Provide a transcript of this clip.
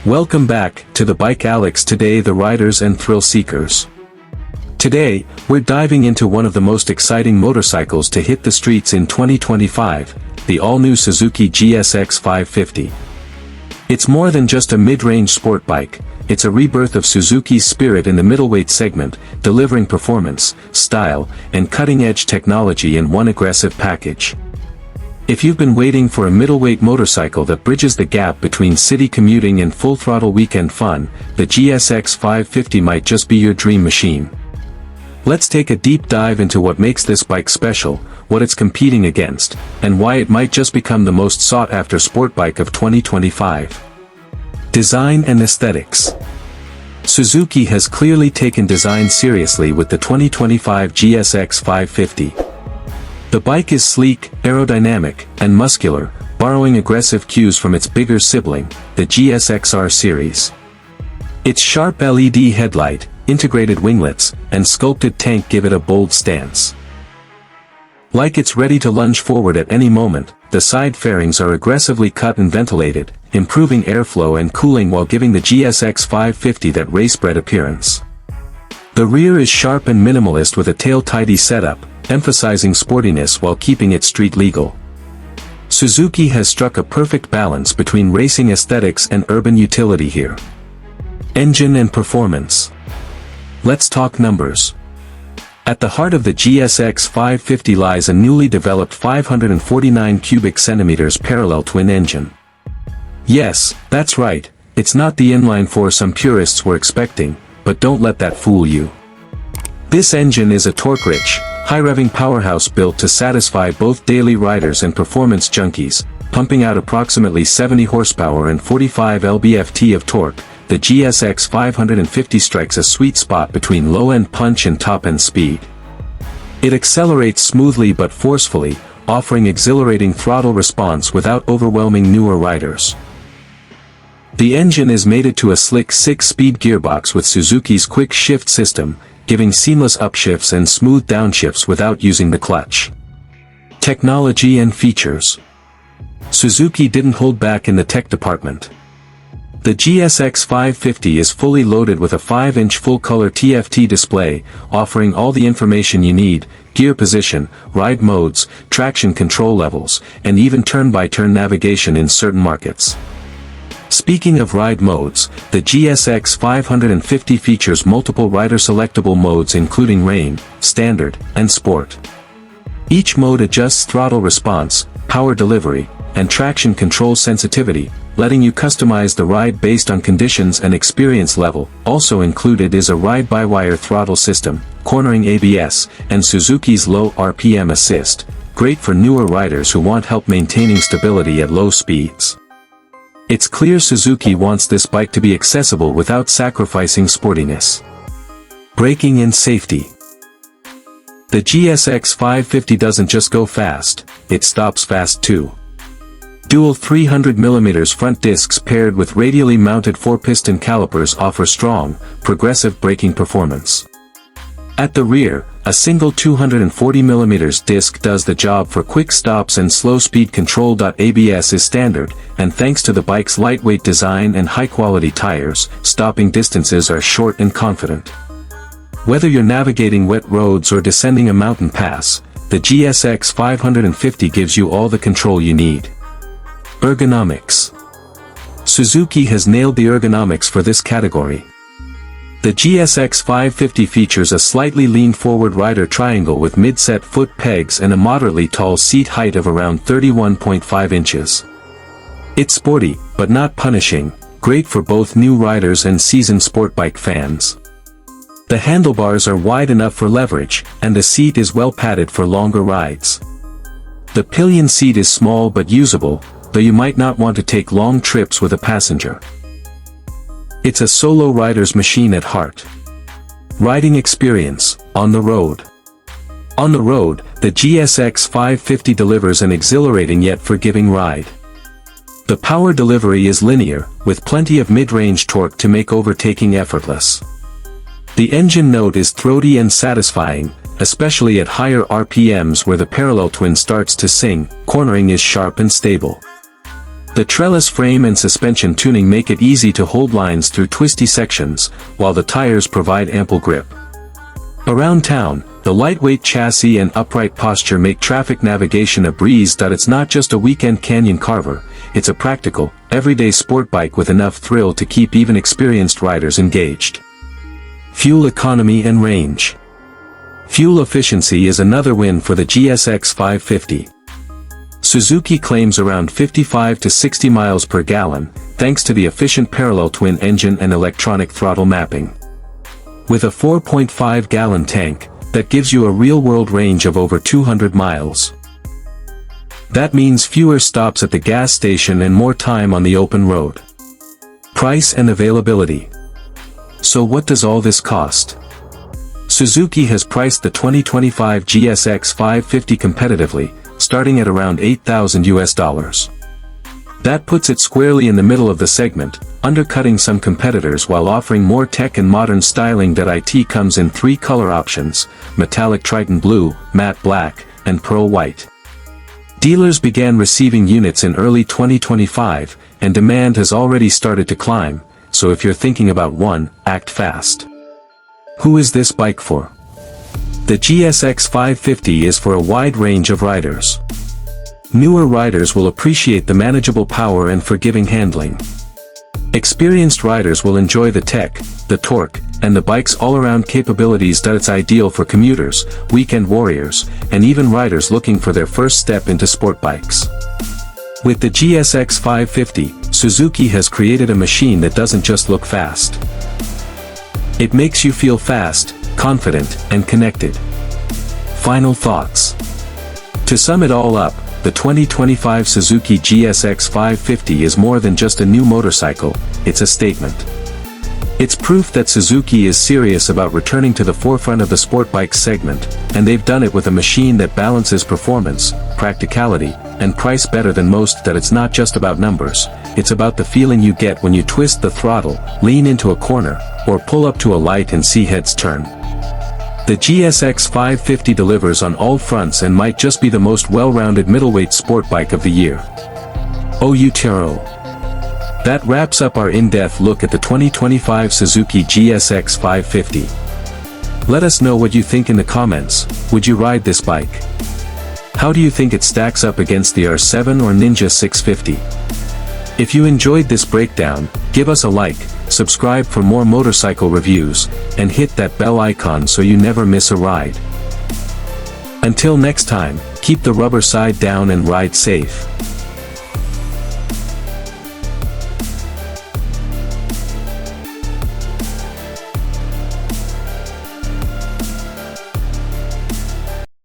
Welcome back to the Bike Alex. Today, the riders and thrill seekers. Today, we're diving into one of the most exciting motorcycles to hit the streets in 2025, the all-new Suzuki GSX 550. It's more than just a mid-range sport bike, it's a rebirth of Suzuki's spirit in the middleweight segment, delivering performance, style, and cutting-edge technology in one aggressive package. If you've been waiting for a middleweight motorcycle that bridges the gap between city commuting and full-throttle weekend fun, the GSX 550 might just be your dream machine. Let's take a deep dive into what makes this bike special, what it's competing against, and why it might just become the most sought-after sport bike of 2025. Design and aesthetics. Suzuki has clearly taken design seriously with the 2025 GSX 550. The bike is sleek, aerodynamic, and muscular, borrowing aggressive cues from its bigger sibling, the GSX-R series. Its sharp LED headlight, integrated winglets, and sculpted tank give it a bold stance. Like it's ready to lunge forward at any moment, the side fairings are aggressively cut and ventilated, improving airflow and cooling while giving the GSX 550 that race-bred appearance. The rear is sharp and minimalist with a tail-tidy setup, emphasizing sportiness while keeping it street legal. Suzuki has struck a perfect balance between racing aesthetics and urban utility here. Engine and performance. Let's talk numbers. At the heart of the GSX 550 lies a newly developed 549 cubic centimeters parallel twin engine. Yes, that's right, it's not the inline-4 some purists were expecting, but don't let that fool you. This engine is a torque-rich, high-revving powerhouse built to satisfy both daily riders and performance junkies, pumping out approximately 70 horsepower and 45 lb-ft of torque. The GSX 550 strikes a sweet spot between low-end punch and top-end speed. It accelerates smoothly but forcefully, offering exhilarating throttle response without overwhelming newer riders. The engine is mated to a slick 6-speed gearbox with Suzuki's quick shift system, giving seamless upshifts and smooth downshifts without using the clutch. Technology and features. Suzuki didn't hold back in the tech department. The GSX 550 is fully loaded with a 5-inch full-color TFT display, offering all the information you need: gear position, ride modes, traction control levels, and even turn-by-turn navigation in certain markets. Speaking of ride modes, the GSX 550 features multiple rider-selectable modes including Rain, Standard, and Sport. Each mode adjusts throttle response, power delivery, and traction control sensitivity, letting you customize the ride based on conditions and experience level. Also included is a ride-by-wire throttle system, cornering ABS, and Suzuki's low RPM assist, great for newer riders who want help maintaining stability at low speeds. It's clear Suzuki wants this bike to be accessible without sacrificing sportiness. Braking and safety. The GSX 550 doesn't just go fast, it stops fast too. Dual 300mm front discs paired with radially mounted 4-piston calipers offer strong, progressive braking performance. At the rear, a single 240mm disc does the job for quick stops and slow-speed control. ABS is standard, and thanks to the bike's lightweight design and high-quality tires, stopping distances are short and confident. Whether you're navigating wet roads or descending a mountain pass, the GSX 550 gives you all the control you need. Ergonomics. Suzuki has nailed the ergonomics for this category. The GSX 550 features a slightly lean-forward rider triangle with mid-set foot pegs and a moderately tall seat height of around 31.5 inches. It's sporty, but not punishing, great for both new riders and seasoned sport bike fans. The handlebars are wide enough for leverage, and the seat is well padded for longer rides. The pillion seat is small but usable, though you might not want to take long trips with a passenger. It's a solo rider's machine at heart. Riding experience, on the road. On the road, the GSX 550 delivers an exhilarating yet forgiving ride. The power delivery is linear, with plenty of mid-range torque to make overtaking effortless. The engine note is throaty and satisfying, especially at higher RPMs where the parallel twin starts to sing. Cornering is sharp and stable. The trellis frame and suspension tuning make it easy to hold lines through twisty sections, while the tires provide ample grip. Around town, the lightweight chassis and upright posture make traffic navigation a breeze. It's not just a weekend canyon carver, it's a practical, everyday sport bike with enough thrill to keep even experienced riders engaged. Fuel economy and range. Fuel efficiency is another win for the GSX 550. Suzuki claims around 55 to 60 miles per gallon, thanks to the efficient parallel twin engine and electronic throttle mapping. With a 4.5-gallon tank, that gives you a real-world range of over 200 miles. That means fewer stops at the gas station and more time on the open road. Price and availability. So what does all this cost? Suzuki has priced the 2025 GSX 550 competitively, starting at around $8,000. That puts it squarely in the middle of the segment, undercutting some competitors while offering more tech and modern styling. It comes in 3 color options: metallic Triton blue, matte black, and pearl white. Dealers began receiving units in early 2025, and demand has already started to climb, so if you're thinking about one, act fast. Who is this bike for? The GSX 550 is for a wide range of riders. Newer riders will appreciate the manageable power and forgiving handling. Experienced riders will enjoy the tech, the torque, and the bike's all-around capabilities. It's ideal for commuters, weekend warriors, and even riders looking for their first step into sport bikes. With the GSX 550, Suzuki has created a machine that doesn't just look fast. It makes you feel fast, confident, and connected. Final thoughts. To sum it all up, the 2025 Suzuki GSX 550 is more than just a new motorcycle, it's a statement. It's proof that Suzuki is serious about returning to the forefront of the sport bike segment, and they've done it with a machine that balances performance, practicality, and price better than most. That it's not just about numbers, it's about the feeling you get when you twist the throttle, lean into a corner, or pull up to a light and see heads turn. The GSX 550 delivers on all fronts and might just be the most well-rounded middleweight sport bike of the year. Outro. That wraps up our in-depth look at the 2025 Suzuki GSX 550. Let us know what you think in the comments. Would you ride this bike? How do you think it stacks up against the R7 or Ninja 650? If you enjoyed this breakdown, give us a like, subscribe for more motorcycle reviews, and hit that bell icon so you never miss a ride. Until next time, keep the rubber side down and ride safe.